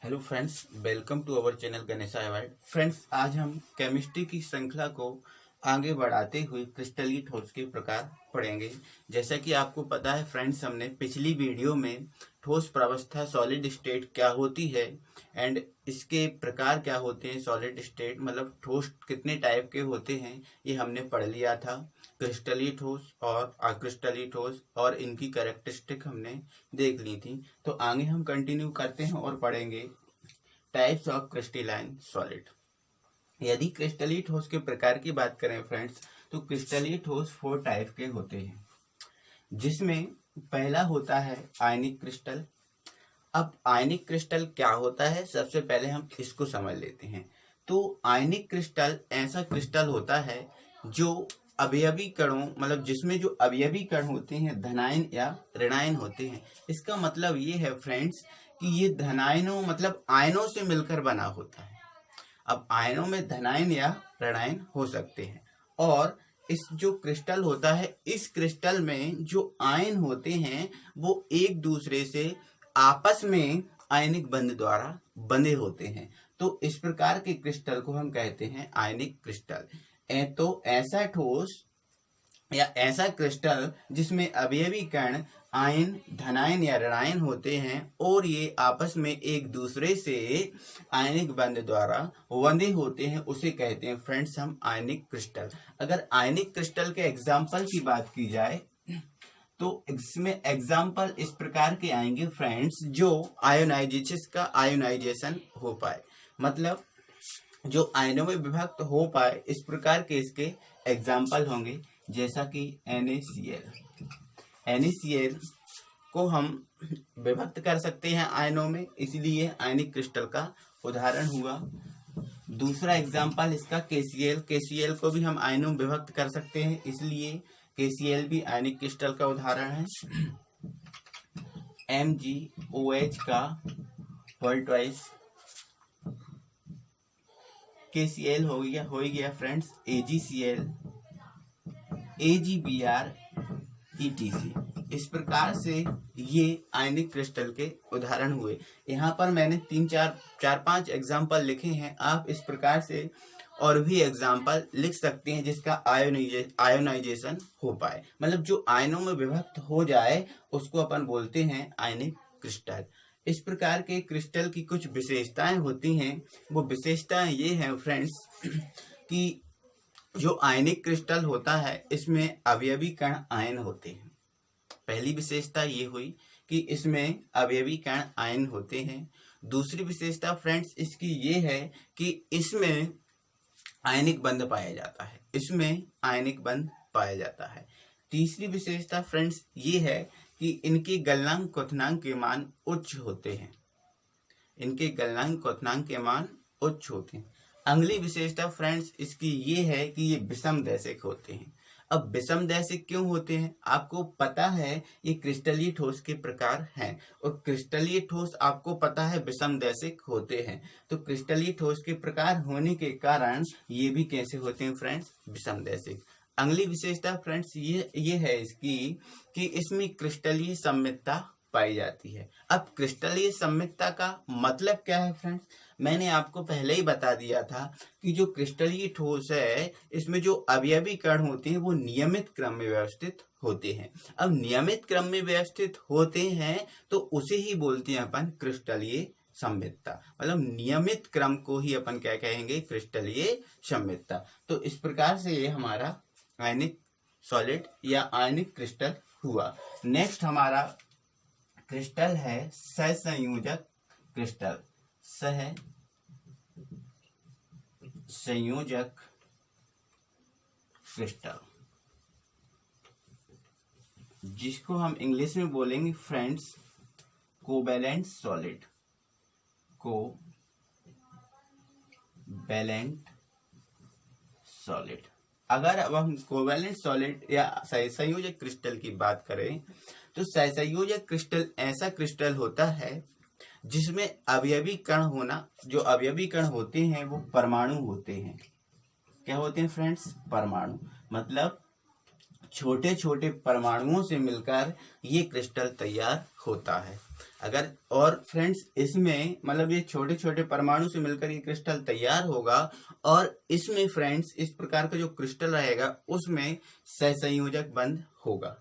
Hello friends, welcome to our channel Ganesh award. Friends, आज हम chemistry की श्रृंखला को आगे बढ़ाते हुए क्रिस्टलीय ठोस के प्रकार पढ़ेंगे। जैसा कि आपको पता है फ्रेंड्स, हमने पिछली वीडियो में ठोस प्रावस्था सॉलिड स्टेट क्या होती है एंड इसके प्रकार क्या होते हैं। सॉलिड स्टेट मतलब ठोस कितने टाइप के होते हैं ये हमने पढ़ लिया था। क्रिस्टलीय ठोस और अक्रिस्टलीय ठोस और इनकी कैरेक्टरिस्टिक हमने देख ली थी। तो आगे हम कंटिन्यू करते हैं और पढ़ेंगे टाइप्स ऑफ क्रिस्टलाइन सॉलिड। यदि क्रिस्टलीय ठोस के प्रकार की बात करें फ्रेंड्स, तो क्रिस्टलीय ठोस 4 टाइप के होते हैं, जिसमें पहला होता है आयनिक क्रिस्टल। अब आयनिक क्रिस्टल क्या होता है, सबसे पहले हम इसको समझ लेते हैं। तो आयनिक क्रिस्टल ऐसा क्रिस्टल होता है जो अवयवी कणों मतलब जिसमें जो अवयवी कण होते हैं धनायन या ऋणायन होते हैं। इसका मतलब ये है फ्रेंड्स कि ये धनायनों मतलब आयनों से मिलकर बना होता है। अब आयनों में धनायन या ऋणायन हो सकते हैं और इस जो क्रिस्टल होता है, इस क्रिस्टल में जो आयन होते हैं वो एक दूसरे से आपस में आयनिक बंध द्वारा बंधे होते हैं। तो इस प्रकार के क्रिस्टल को हम कहते हैं आयनिक क्रिस्टल। तो ऐसा ठोस या ऐसा क्रिस्टल जिसमें अवयवी कण आयन धनायन या ऋणायन होते हैं और ये आपस में एक दूसरे से आयनिक बंध द्वारा बंधे होते हैं, उसे कहते हैं फ्रेंड्स हम आयनिक क्रिस्टल। अगर आयनिक क्रिस्टल के एग्जाम्पल की बात की जाए तो इसमें एग्जाम्पल इस प्रकार के आएंगे फ्रेंड्स, जो आयोनाइजेशन हो पाए, मतलब जो आयनों में विभक्त हो पाए, इस प्रकार के इसके एग्जाम्पल होंगे। जैसा कि NaCl को हम विभक्त कर सकते हैं आयनों में, इसलिए आयनिक क्रिस्टल का उदाहरण हुआ। दूसरा एग्जाम्पल इसका KCl को भी हम आयनों में विभक्त कर सकते हैं, इसलिए KCl भी आयनिक क्रिस्टल का उदाहरण है। MgOH का होल ट्वाइस KCl हो गया फ्रेंड्स AgCl, AgBr, EtC। इस प्रकार से ये आयनिक क्रिस्टल के उदाहरण हुए। यहाँ पर मैंने 4-5 एग्जाम्पल लिखे हैं, आप इस प्रकार से और भी एग्जाम्पल लिख सकते हैं जिसका आयोनाइजेशन हो पाए, मतलब जो आयनों में विभक्त हो जाए उसको अपन बोलते हैं आयनिक क्रिस्टल। इस प्रकार के क्रिस्टल की कुछ विशेषताएं होती हैं। वो विशेषताएं ये हैं फ्रेंड्स कि जो आयनिक क्रिस्टल होता है इसमें अवयवी कण आयन होते हैं। पहली विशेषता ये हुई कि इसमें अवयवी कण आयन होते हैं। दूसरी विशेषता फ्रेंड्स इसकी ये है कि इसमें आयनिक बंध पाया जाता है। तीसरी विशेषता फ्रेंड्स ये है कि इनके गलनांक क्वथनांक के मान उच्च होते हैं। अगली विशेषता फ्रेंड्स इसकी ये है कि ये विषम दैशिक होते हैं। अब विषम दैशिक क्यों होते हैं, आपको पता है ये क्रिस्टलीय ठोस के प्रकार हैं और क्रिस्टलीय ठोस आपको पता है विषम दैशिक होते हैं। तो क्रिस्टलीय ठोस के प्रकार होने के कारण ये भी कैसे होते हैं फ्रेंड्स, विषम दैशिक। अगली विशेषता फ्रेंड्स ये है इसकी कि इसमें क्रिस्टलीय सममितता पाई जाती है। अब क्रिस्टलीय सममितता का मतलब क्या है फ्रेंड्स, मैंने आपको पहले ही बता दिया था कि जो क्रिस्टलीय ठोस है इसमें जो अवयवी कण होते हैं वो नियमित क्रम में व्यवस्थित होते हैं। अब नियमित क्रम में व्यवस्थित होते हैं तो उसे ही बोलते हैं अपन क्रिस्टलीय सममितता, मतलब नियमित क्रम को ही अपन क्या कहेंगे, क्रिस्टलीय सममितता। तो इस प्रकार से ये हमारा आयनिक सॉलिड या आयनिक क्रिस्टल हुआ। नेक्स्ट हमारा क्रिस्टल है सहसंयोजक क्रिस्टल। सहसंयोजक क्रिस्टल, जिसको हम इंग्लिश में बोलेंगे फ्रेंड्स कोवैलेंट सॉलिड। अगर अब हम कोवैलेंट सॉलिड या सहसंयोजक क्रिस्टल की बात करें तो सहसंयोजक क्रिस्टल ऐसा क्रिस्टल होता है जिसमें अवयवी कण जो अवयवी कण होते हैं वो परमाणु होते हैं। क्या होते हैं फ्रेंड्स, परमाणु, मतलब छोटे छोटे परमाणुओं से मिलकर ये क्रिस्टल तैयार होता है। अगर और फ्रेंड्स इसमें मतलब ये छोटे छोटे परमाणु से मिलकर ये क्रिस्टल तैयार होगा और इसमें फ्रेंड्स इस प्रकार का जो क्रिस्टल रहेगा उसमें सहसंयोजक बंध होगा।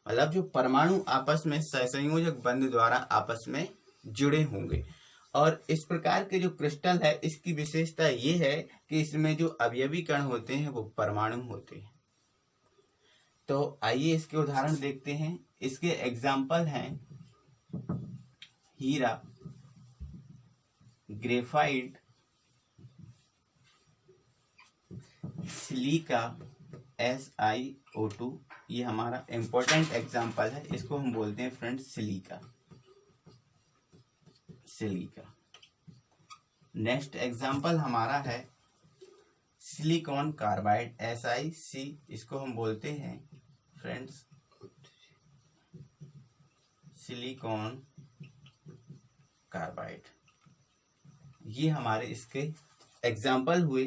मतलब जो परमाणु आपस में सहसंयोजक बंध द्वारा आपस में जुड़े होंगे। और इस प्रकार के जो क्रिस्टल है इसकी विशेषता ये है कि इसमें जो अवयवी कण होते हैं वो परमाणु होते हैं। तो आइए इसके उदाहरण देखते हैं। इसके एग्जाम्पल हैं हीरा, ग्रेफाइट, सिलिका, SiO2। ये हमारा इंपॉर्टेंट एग्जाम्पल है, इसको हम बोलते हैं फ्रेंड्स सिलिका। नेक्स्ट एग्जाम्पल हमारा है सिलिकॉन कार्बाइड, SiC। इसको हम बोलते हैं फ्रेंड्स सिलिकॉन कार्बाइड। ये हमारे इसके एग्जाम्पल हुए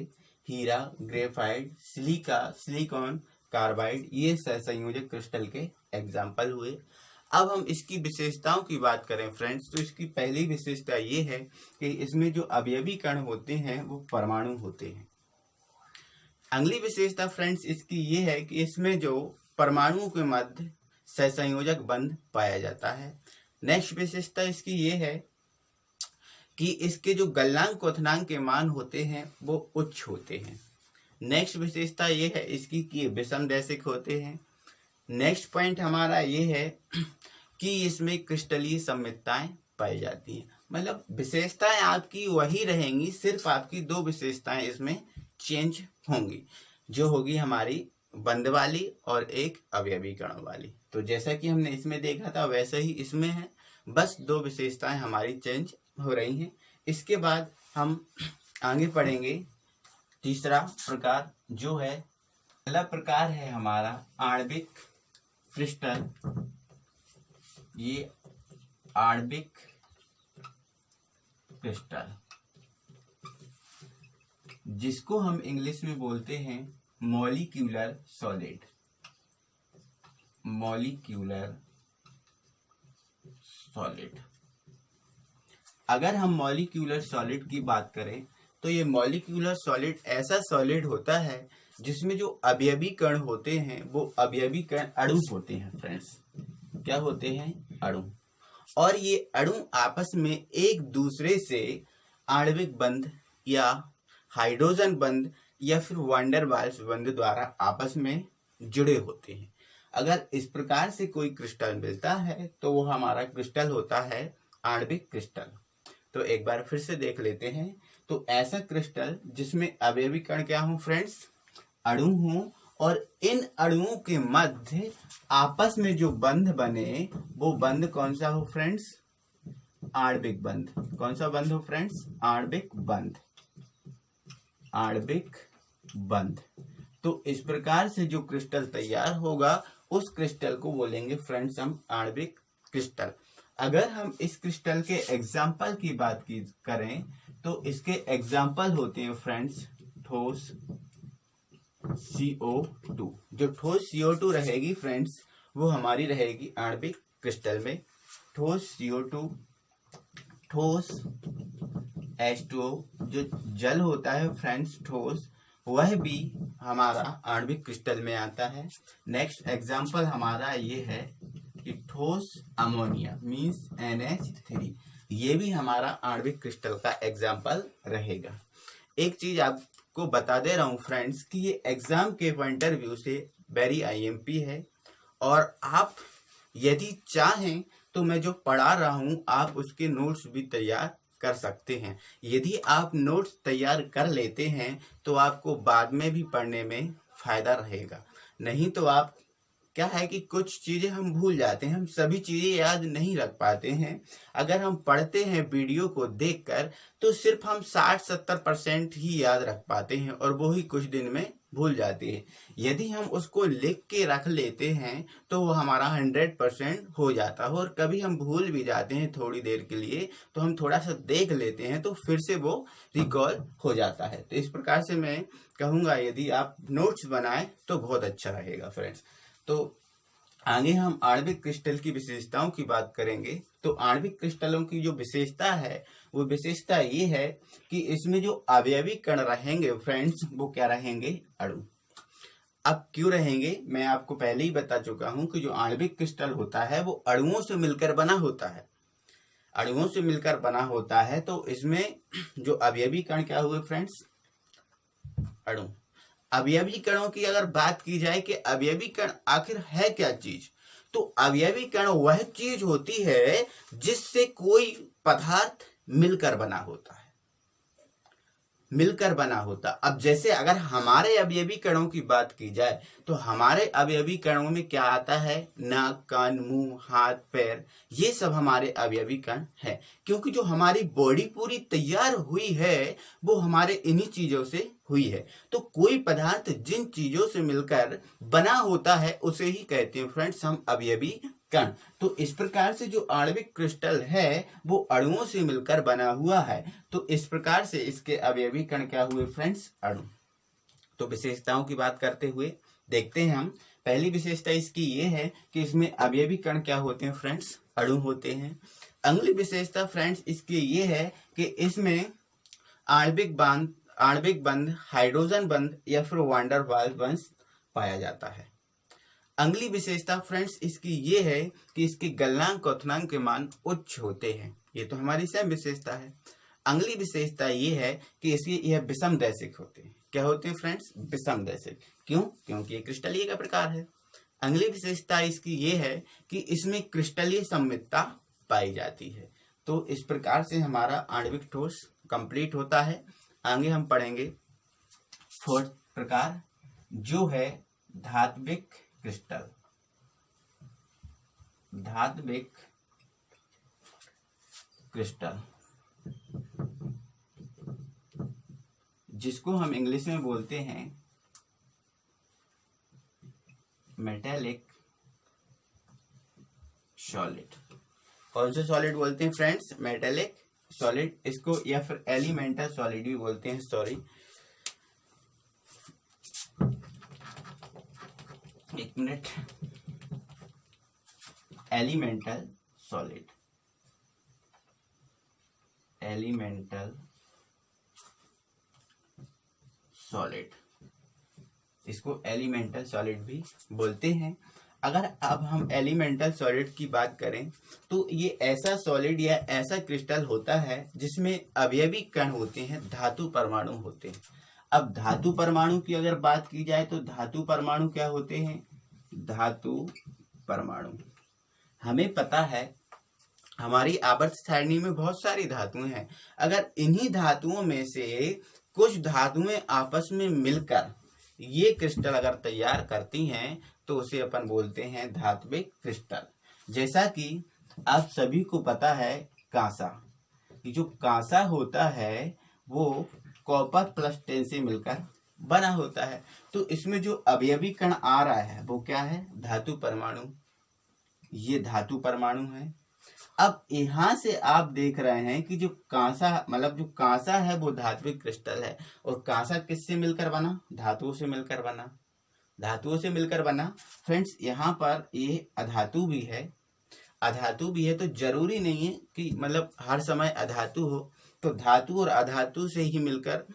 हीरा, ग्रेफाइट, सिलिका, सिलिकॉन कार्बाइड। ये सहसंयोजक क्रिस्टल के एग्जाम्पल हुए। अब हम इसकी विशेषताओं की बात करें फ्रेंड्स, तो इसकी पहली विशेषता ये है कि इसमें जो अवयवी कण होते हैं वो परमाणु होते हैं। अगली विशेषता फ्रेंड्स इसकी ये है कि इसमें जो परमाणुओं के मध्य सहसंयोजक बंध पाया जाता है। नेक्स्ट विशेषता इसकी ये है कि इसके जो गलनांक क्वथनांक के मान होते हैं वो उच्च होते हैं। नेक्स्ट विशेषता ये है इसकी कि ये विषमदैशिक होते हैं। नेक्स्ट पॉइंट हमारा ये है कि इसमें क्रिस्टलीय संमितताएं पाई जाती हैं। मतलब विशेषताएं आपकी वही रहेंगी, सिर्फ आपकी दो विशेषताएं इसमें चेंज होंगी, जो होगी हमारी बंध वाली और एक अवयवी कणों वाली। तो जैसा कि हमने इसमें देखा था वैसे ही इसमें है, बस दो विशेषताएं हमारी चेंज हो रही हैं। इसके बाद हम आगे पढ़ेंगे तीसरा प्रकार, जो है पहला प्रकार है हमारा आणविक क्रिस्टल। ये आणविक क्रिस्टल, जिसको हम इंग्लिश में बोलते हैं मॉलिक्यूलर सॉलिड। Molecular solid. अगर हम मॉलिक्यूलर सॉलिड की बात करें तो ये मॉलिक्यूलर सॉलिड ऐसा सॉलिड होता है जिसमें जो अवयवी कण होते हैं वो अवयवी कण अणु होते हैं फ्रेंड्स। क्या होते हैं? अणु। और ये अणु आपस में एक दूसरे से आणविक बंध या हाइड्रोजन बंध या फिर वैन डर वाल्स बंध द्वारा आपस में जुड़े होते हैं। अगर इस प्रकार से कोई क्रिस्टल मिलता है तो वो हमारा क्रिस्टल होता है आणविक क्रिस्टल। तो एक बार फिर से देख लेते हैं। तो ऐसा क्रिस्टल जिसमें अवयवी कण क्या हो फ्रेंड्स? अणु हो, और इन अणुओं के मध्य आपस में जो बंध बने वो बंध कौन सा हो फ्रेंड्स? आणविक बंध। कौन सा बंध हो फ्रेंड्स? आणविक बंध। आणविक बंध। तो इस प्रकार से जो क्रिस्टल तैयार होगा उस क्रिस्टल को बोलेंगे फ्रेंड्स हम आणविक क्रिस्टल। अगर हम इस क्रिस्टल के एग्जाम्पल की बात करें तो इसके एग्जाम्पल होते हैं फ्रेंड्स ठोस CO2। जो ठोस CO2 रहेगी फ्रेंड्स वो हमारी रहेगी आणविक क्रिस्टल में। ठोस CO2, ठोस H2O जो जल होता है फ्रेंड्स ठोस, वह भी हमारा आणविक क्रिस्टल में आता है। नेक्स्ट एग्जाम्पल हमारा ये है कि ठोस अमोनिया मीन्स NH3, ये भी हमारा आणविक क्रिस्टल का एग्जाम्पल रहेगा। एक चीज आपको बता दे रहा हूँ फ्रेंड्स कि ये एग्जाम के पॉइंट ऑफ व्यू से वेरी IMP है, और आप यदि चाहें तो मैं जो पढ़ा रहा हूँ आप उसके नोट्स भी तैयार कर सकते हैं। यदि आप नोट्स तैयार कर लेते हैं तो आपको बाद में भी पढ़ने में फायदा रहेगा। नहीं तो आप क्या है कि कुछ चीजें हम भूल जाते हैं, हम सभी चीजें याद नहीं रख पाते हैं। अगर हम पढ़ते हैं वीडियो को देखकर तो सिर्फ हम 60-70% ही याद रख पाते हैं और वो ही कुछ दिन में भूल जाते हैं। यदि हम उसको लिख के रख लेते हैं तो वो हमारा 100% हो जाता है, और कभी हम भूल भी जाते हैं थोड़ी देर के लिए तो हम थोड़ा सा देख लेते हैं तो फिर से वो रिकॉल हो जाता है। तो इस प्रकार से मैं कहूँगा यदि आप नोट्स बनाएं तो बहुत अच्छा रहेगा फ्रेंड्स। तो आगे हम आणविक क्रिस्टल की विशेषताओं की बात करेंगे। तो आणविक क्रिस्टलों की जो विशेषता है वो विशेषता ये है कि इसमें जो अवयवी कण रहेंगे फ्रेंड्स वो क्या रहेंगे, अणु। अब क्यों रहेंगे, मैं आपको पहले ही बता चुका हूं कि जो आणविक क्रिस्टल होता है वो अणुओं से मिलकर बना होता है, अणुओं से मिलकर बना होता है। तो इसमें जो अवयवी कण क्या हुए फ्रेंड्स, अणु। अवयवी कणों की अगर बात की जाए कि अवयवी कण आखिर है क्या चीज, तो अवयवी कण वह चीज होती है जिससे कोई पदार्थ मिलकर बना होता है, मिलकर बना होता। अब जैसे अगर हमारे अवयवी कणों की बात की जाए तो हमारे अवयवी कणों में क्या आता है, नाक, कान, मुंह, हाथ, पैर, ये सब हमारे अवयवी कण है। क्योंकि जो हमारी बॉडी पूरी तैयार हुई है वो हमारे इन्हीं चीजों से हुई है। तो कोई पदार्थ जिन चीजों से मिलकर बना होता है उसे ही कहते हैं फ्रेंड्स हम अवयवी कण। तो इस प्रकार से जो आणविक क्रिस्टल है वो अणुओं से मिलकर बना हुआ है। तो इस प्रकार से इसके अवयवी कण क्या हुए फ्रेंड्स, अणु। तो विशेषताओं की बात करते हुए देखते हैं हम। पहली विशेषता इसकी ये है कि इसमें अवयवी कण क्या होते हैं फ्रेंड्स, अणु होते हैं। अगली विशेषता फ्रेंड्स इसकी ये है कि इसमें आणविक बंध, हाइड्रोजन बंध या फिर वांडर वाल्स बंध पाया जाता है। अगली विशेषता फ्रेंड्स इसकी ये है कि इसके गलनांक क्वथनांक के मान उच्च होते हैं। ये तो हमारी सेम विशेषता है। अगली विशेषता ये है कि इसके यह विषम दैशिक होते हैं। क्या होते हैं फ्रेंड्स, विषम दैशिक। क्यों, क्योंकि ये क्रिस्टलीय का प्रकार है। अगली विशेषता इसकी ये है कि इसमें क्रिस्टलीय सममितता पाई जाती है। तो इस प्रकार से हमारा आणविक ठोस कंप्लीट होता है। आगे हम पढ़ेंगे फोर्थ प्रकार जो है धात्विक क्रिस्टल। धात्विक क्रिस्टल जिसको हम इंग्लिश में बोलते हैं मेटेलिक सॉलिड। कौन से सॉलिड बोलते हैं फ्रेंड्स, मेटेलिक सॉलिड। इसको या फिर एलिमेंटल सॉलिड भी बोलते हैं, सॉरी एक minute, elemental solid, elemental solid, इसको एलिमेंटल सॉलिड भी बोलते हैं। अगर अब हम एलिमेंटल सॉलिड की बात करें तो ये ऐसा सॉलिड या ऐसा क्रिस्टल होता है जिसमें अवयवी कण होते हैं, धातु परमाणु होते हैं। अब धातु परमाणु की अगर बात की जाए तो धातु परमाणु क्या होते हैं, धातु परमाणु। हमें पता है हमारी आवर्त सारणी में बहुत सारी धातुएं हैं। अगर इन्हीं धातुओं में से कुछ धातुएं आपस में मिलकर ये क्रिस्टल अगर तैयार करती हैं तो उसे अपन बोलते हैं धात्विक क्रिस्टल। जैसा कि आप सभी को पता है कांसा, कि जो कांसा होता है वो कॉपर प्लस 10 से मिलकर बना होता है। तो इसमें जो अवयवी कण आ रहा है वो क्या है, धातु परमाणु। ये धातु परमाणु है। अब यहाँ से आप देख रहे हैं कि जो कांसा मतलब जो कांसा है वो धात्विक क्रिस्टल है। और कांसा किससे मिलकर बना, धातुओं से मिलकर बना, धातुओं से मिलकर बना। फ्रेंड्स यहाँ पर ये अधातु भी है, अधातु भी है। तो जरूरी नहीं है कि मतलब हर समय अधातु हो। तो धातु और अधातु से ही मिलकर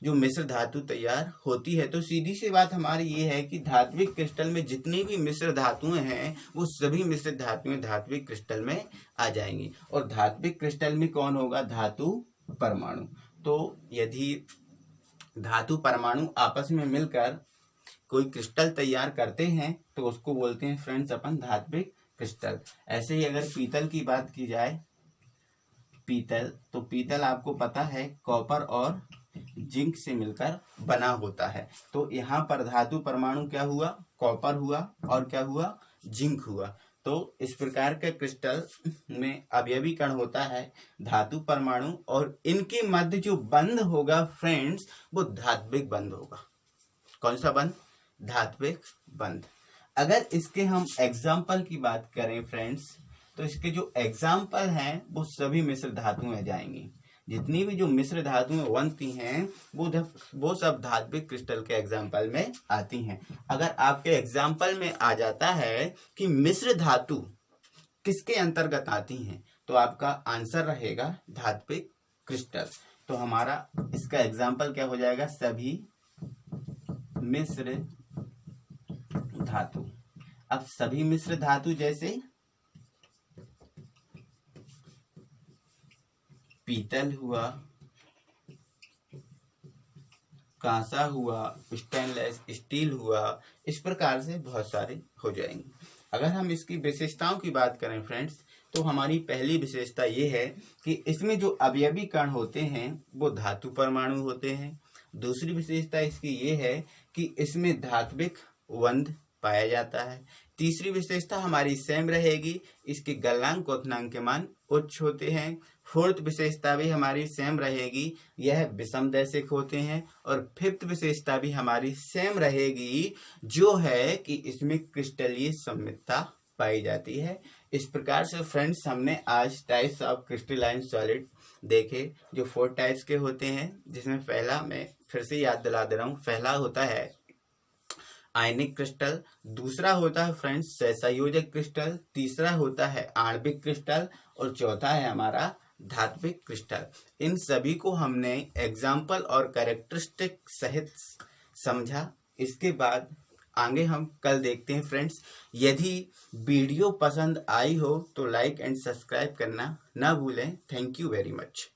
जो मिश्र धातु तैयार होती है। तो सीधी सी बात हमारी ये है कि धात्विक क्रिस्टल में जितनी भी मिश्र धातुएं हैं वो सभी मिश्र धातुएं धात्विक क्रिस्टल में आ जाएंगी। और धात्विक क्रिस्टल में कौन होगा, धातु परमाणु। तो यदि धातु परमाणु आपस में मिलकर कोई क्रिस्टल तैयार करते हैं तो उसको बोलते हैं फ्रेंड्स अपन धात्विक क्रिस्टल। ऐसे ही अगर पीतल की बात की जाए, पीतल, तो पीतल आपको पता है कॉपर और जिंक से मिलकर बना होता है। तो यहाँ पर धातु परमाणु क्या हुआ, कॉपर हुआ और क्या हुआ, जिंक हुआ। तो इस प्रकार के क्रिस्टल में अवयवी कण होता है धातु परमाणु और इनके मध्य जो बंध होगा फ्रेंड्स वो धात्विक बंध होगा। कौन सा बंध, धात्विक बंध। अगर इसके हम एग्जाम्पल की बात करें फ्रेंड्स तो इसके जो एग्जाम्पल हैं वो सभी मिश्र धातुएं जाएंगी। जितनी भी जो मिश्र धातुएं बनती हैं वो सब धात्विक क्रिस्टल के एग्जाम्पल में आती हैं। अगर आपके एग्जाम्पल में आ जाता है कि मिश्र धातु किसके अंतर्गत आती हैं, तो आपका आंसर रहेगा धात्विक क्रिस्टल। तो हमारा इसका एग्जाम्पल क्या हो जाएगा, सभी मिश्र धातु। अब सभी मिश्र धातु जैसे पीतल हुआ, कांसा हुआ, स्टेनलेस स्टील हुआ, इस प्रकार से बहुत सारे हो जाएंगे। अगर हम इसकी विशेषताओं की बात करें फ्रेंड्स, तो हमारी पहली विशेषता ये है कि इसमें जो अवयवी कण होते हैं वो धातु परमाणु होते हैं। दूसरी विशेषता इसकी ये है कि इसमें धात्विक बंध पाया जाता है। तीसरी विशेषता हमारी सेम रहेगी, इसके गलनांक क्वथनांक के मान उच्च होते हैं। फोर्थ विशेषता भी हमारी सेम रहेगी, यह विषम दैशिक होते हैं। और फिफ्थ विशेषता भी हमारी सेम रहेगी, जो है कि इसमें क्रिस्टलीय सममितता पाई जाती है। इस प्रकार से फ्रेंड्स हमने आज टाइप्स ऑफ क्रिस्टलाइन सॉलिड देखे, जो 4 टाइप्स के होते हैं, जिसमें पहला मैं फिर से याद दिला दे रहा हूँ, पहला होता है आयनिक क्रिस्टल, दूसरा होता है फ्रेंड्स सहसंयोजक क्रिस्टल, तीसरा होता है आणविक क्रिस्टल और चौथा है हमारा धात्विक क्रिस्टल। इन सभी को हमने एग्जाम्पल और कैरेक्टरिस्टिक सहित समझा। इसके बाद आगे हम कल देखते हैं फ्रेंड्स। यदि वीडियो पसंद आई हो तो लाइक एंड सब्सक्राइब करना ना भूलें। Thank you very much.